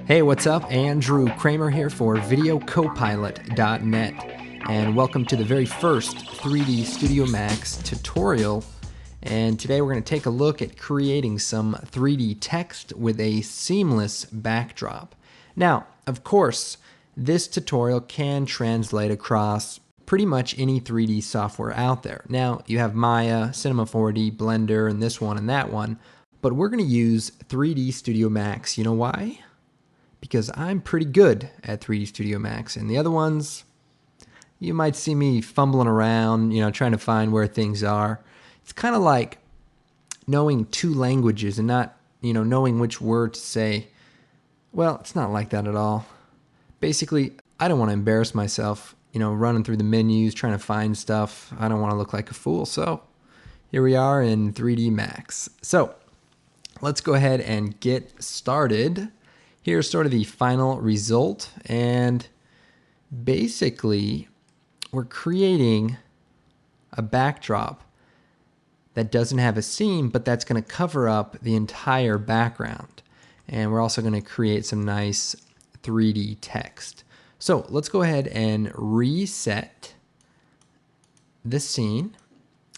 Hey, what's up? Andrew Kramer here for VideoCopilot.net, and welcome to the very first 3D Studio Max tutorial. And today we're going to take a look at creating some 3D text with a seamless backdrop. Now, of course, this tutorial can translate across pretty much any 3D software out there. Now, you have Maya, Cinema 4D, Blender, and this one and that one, but we're going to use 3D Studio Max. You know why? Because I'm pretty good at 3D Studio Max, and the other ones, you might see me fumbling around, trying to find where things are. It's kind of like knowing two languages and not, knowing which word to say. Well, it's not like that at all. Basically, I don't want to embarrass myself, running through the menus, trying to find stuff. I don't want to look like a fool, so here we are in 3D Max. So let's go ahead and get started. Here's sort of the final result, and basically we're creating a backdrop that doesn't have a seam, but that's going to cover up the entire background. And we're also going to create some nice 3D text. So let's go ahead and reset the scene.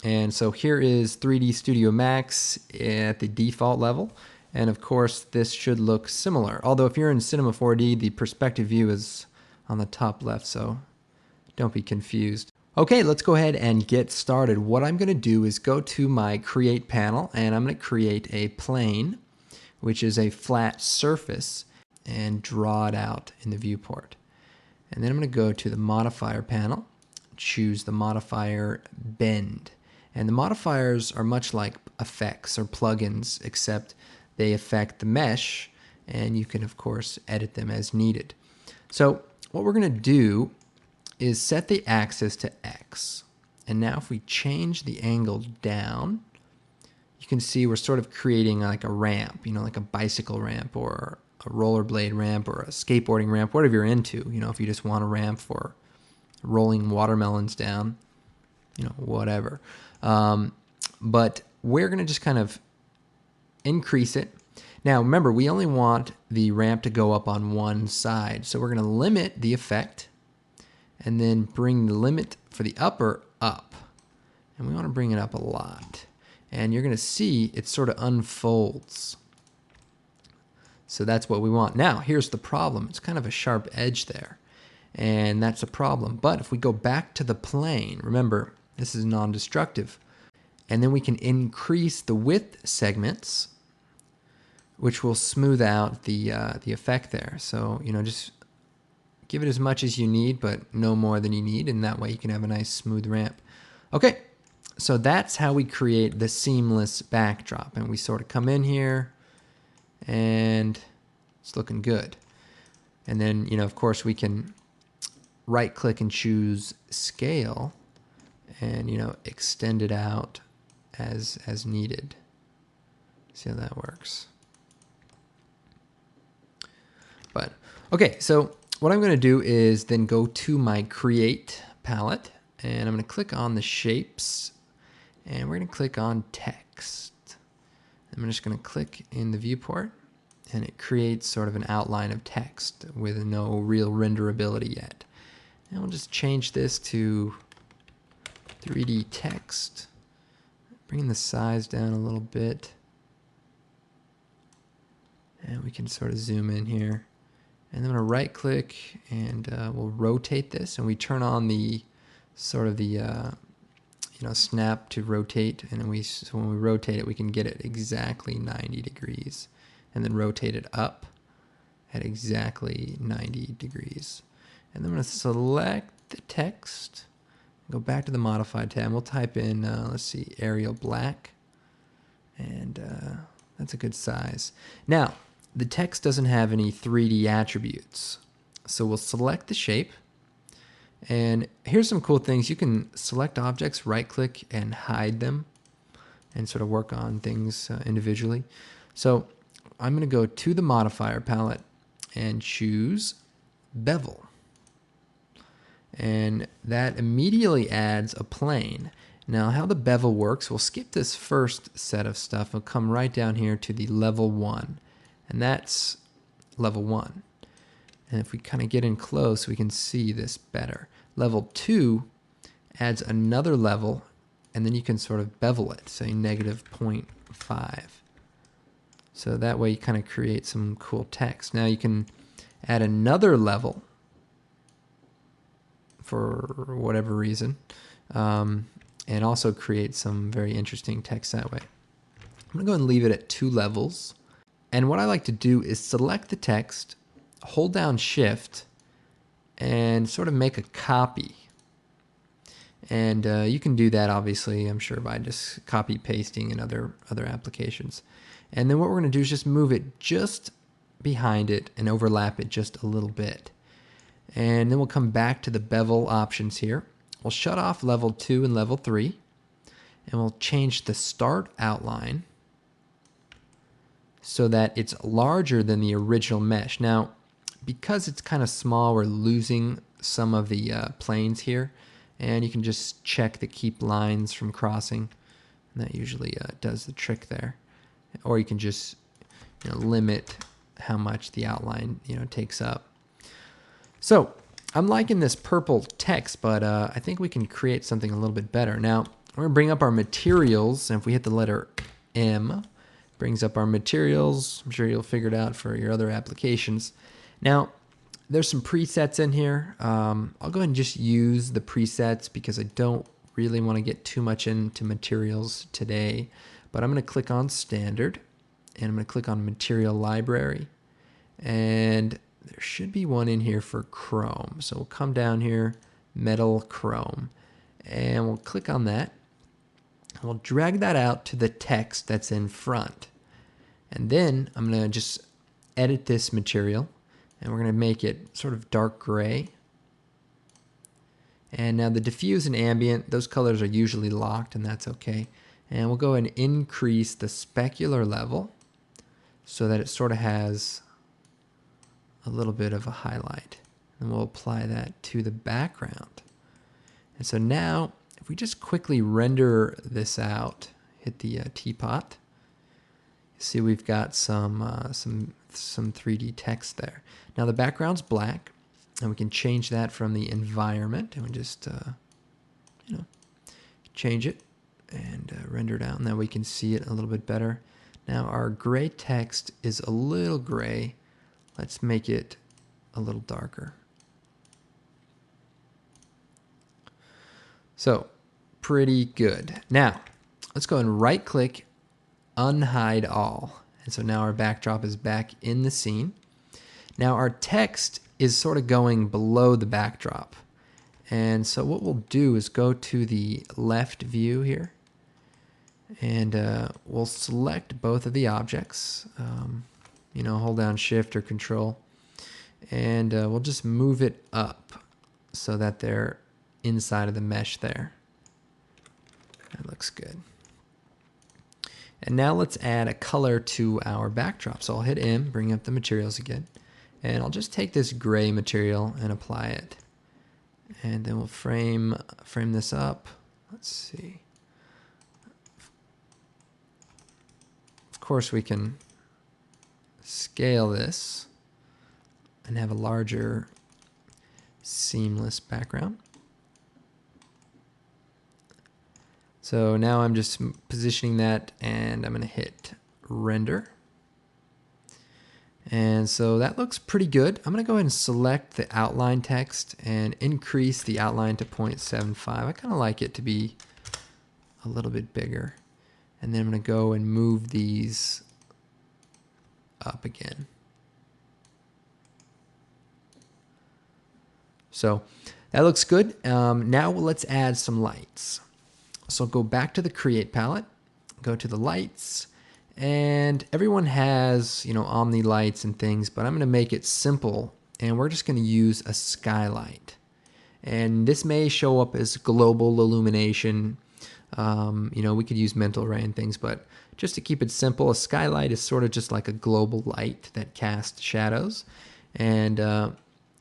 And so here is 3D Studio Max at the default level. And of course, this should look similar. Although if you're in Cinema 4D, the perspective view is on the top left, so don't be confused. Okay, let's go ahead and get started. What I'm going to do is go to my Create panel, and I'm going to create a plane, which is a flat surface, and draw it out in the viewport. And then I'm going to go to the Modifier panel, choose the modifier Bend. And the modifiers are much like effects or plugins, except they affect the mesh, and you can, of course, edit them as needed. So what we're going to do is set the axis to X. And now if we change the angle down, you can see we're sort of creating like a ramp, like a bicycle ramp or a rollerblade ramp or a skateboarding ramp, whatever you're into. If you just want a ramp for rolling watermelons down, whatever. But we're going to just kind of increase it. Now remember, we only want the ramp to go up on one side, so we're going to limit the effect and then bring the limit for the upper up, and we want to bring it up a lot, and you're going to see it sort of unfolds. So that's what we want. Now here's the problem. It's kind of a sharp edge there, and that's a problem. But if we go back to the plane, remember this is non-destructive, and then we can increase the width segments, which will smooth out the effect there. So, just give it as much as you need, but no more than you need, and that way you can have a nice smooth ramp. Okay, so that's how we create the seamless backdrop. And we sort of come in here, and it's looking good. And then, of course, we can right-click and choose Scale, and, extend it out as needed. See how that works. But okay, so what I'm going to do is then go to my Create palette, and I'm going to click on the shapes, and we're going to click on text. I'm just going to click in the viewport, and it creates sort of an outline of text with no real renderability yet. And we'll just change this to 3D text, bringing the size down a little bit, and we can sort of zoom in here. And then I'm going to right click, and we'll rotate this, and we turn on the sort of the snap to rotate, and then so when we rotate it, we can get it exactly 90 degrees, and then rotate it up at exactly 90 degrees. And then I'm going to select the text, go back to the Modified tab, and we'll type in, let's see, Arial Black, and that's a good size. Now, the text doesn't have any 3D attributes, so we'll select the shape, and here's some cool things. You can select objects, right-click, and hide them, and sort of work on things individually. So I'm going to go to the Modifier palette and choose Bevel, and that immediately adds a plane. Now how the bevel works, we'll skip this first set of stuff. We'll come right down here to the level 1, and that's level 1. And if we kind of get in close, we can see this better. Level 2 adds another level, and then you can sort of bevel it, say negative 0.5. So that way you kind of create some cool text. Now you can add another level for whatever reason, and also create some very interesting text that way. I'm going to go ahead and leave it at 2 levels. And what I like to do is select the text, hold down Shift, and sort of make a copy. And you can do that, obviously, I'm sure, by just copy pasting in other applications. And then what we're going to do is just move it just behind it and overlap it just a little bit. And then we'll come back to the bevel options here. We'll shut off level 2 and level 3, and we'll change the start outline so that it's larger than the original mesh. Now, because it's kind of small, we're losing some of the planes here, and you can just check the keep lines from crossing, and that usually does the trick there. Or you can just limit how much the outline takes up. So I'm liking this purple text, but I think we can create something a little bit better. Now we're gonna bring up our materials, and if we hit the letter M, it brings up our materials. I'm sure you'll figure it out for your other applications. Now there's some presets in here. I'll go ahead and just use the presets because I don't really want to get too much into materials today. But I'm going to click on standard, and I'm going to click on material library, and there should be one in here for chrome. So we'll come down here, metal chrome, and we'll click on that. And we'll drag that out to the text that's in front. And then I'm going to just edit this material, and we're going to make it sort of dark gray. And now the diffuse and ambient, those colors are usually locked, and that's okay. And we'll go ahead and increase the specular level so that it sort of has a little bit of a highlight. And we'll apply that to the background. And so now, if we just quickly render this out, hit the teapot, you see we've got some 3D text there. Now the background's black, and we can change that from the environment, and we just change it and render it out, and then we can see it a little bit better. Now our gray text is a little gray. Let's make it a little darker. So pretty good. Now let's go and right click, unhide all. And so now our backdrop is back in the scene. Now our text is sort of going below the backdrop. And so what we'll do is go to the left view here, and we'll select both of the objects, hold down Shift or Control, and we'll just move it up so that they're inside of the mesh there. That looks good. And now let's add a color to our backdrop. So I'll hit M, bring up the materials again, and I'll just take this gray material and apply it. And then we'll frame this up. Let's see. Of course, we can scale this and have a larger seamless background. So now I'm just positioning that, and I'm going to hit render. And so that looks pretty good. I'm going to go ahead and select the outline text and increase the outline to 0.75. I kind of like it to be a little bit bigger. And then I'm going to go and move these up again. So that looks good. Now let's add some lights. So go back to the Create palette, go to the lights, and everyone has, Omni lights and things, but I'm going to make it simple, and we're just going to use a skylight. And this may show up as global illumination. We could use mental ray and things, but just to keep it simple, a skylight is sort of just like a global light that casts shadows. And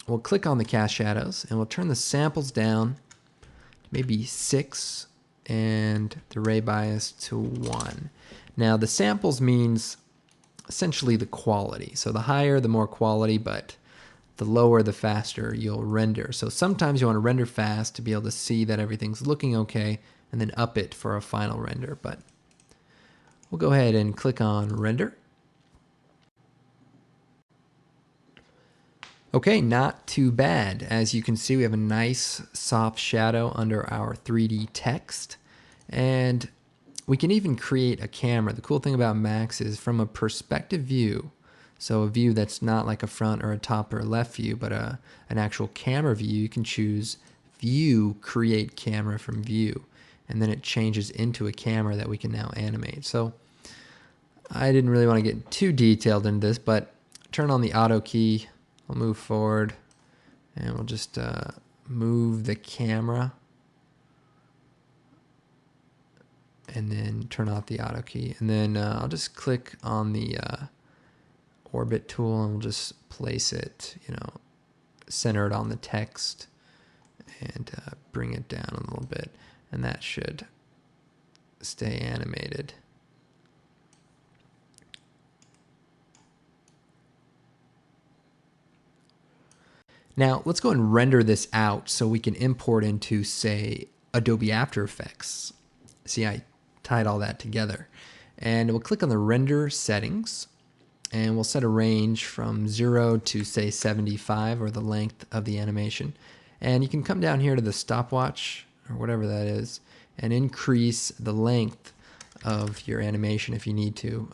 we'll click on the cast shadows, and we'll turn the samples down to maybe 6, and the ray bias to 1. Now the samples means essentially the quality. So the higher, the more quality, but the lower, the faster you'll render. So sometimes you want to render fast to be able to see that everything's looking okay, and then up it for a final render. But we'll go ahead and click on render. Okay, not too bad. As you can see, we have a nice soft shadow under our 3D text, and we can even create a camera. The cool thing about Max is from a perspective view, so a view that's not like a front or a top or a left view, but an actual camera view, you can choose view, create camera from view, and then it changes into a camera that we can now animate. So I didn't really want to get too detailed into this, but turn on the auto key. We'll move forward, and we'll just move the camera, and then turn off the auto key. And then I'll just click on the orbit tool, and we'll just place it, center it on the text, and bring it down a little bit, and that should stay animated. Now let's go and render this out so we can import into, say, Adobe After Effects. See, I tied all that together. And we'll click on the render settings, and we'll set a range from 0 to, say, 75, or the length of the animation. And you can come down here to the stopwatch, or whatever that is, and increase the length of your animation if you need to.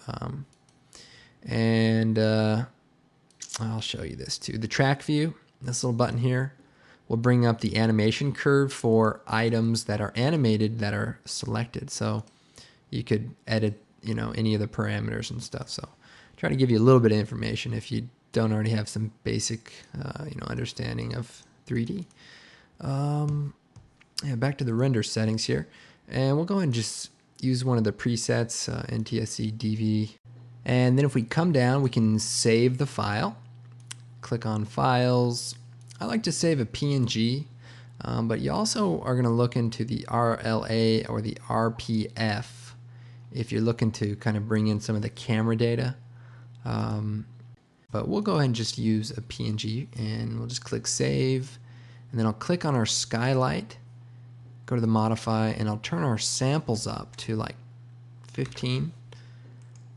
I'll show you this too. The track view, this little button here, will bring up the animation curve for items that are animated that are selected. So you could edit, any of the parameters and stuff. So try to give you a little bit of information if you don't already have some basic, understanding of 3D. Yeah, back to the render settings here, and we'll go ahead and just use one of the presets, NTSC DV. And then if we come down, we can save the file. Click on Files. I like to save a PNG, but you also are going to look into the RLA or the RPF if you're looking to kind of bring in some of the camera data. But we'll go ahead and just use a PNG, and we'll just click Save, and then I'll click on our skylight, go to the Modify, and I'll turn our samples up to like 15.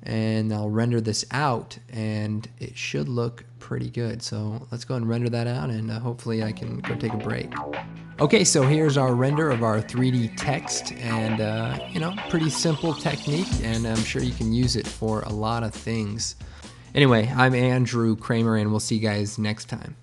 And I'll render this out, and it should look pretty good. So let's go and render that out, and hopefully I can go take a break. Okay, so here's our render of our 3D text, and pretty simple technique, and I'm sure you can use it for a lot of things. Anyway, I'm Andrew Kramer, and we'll see you guys next time.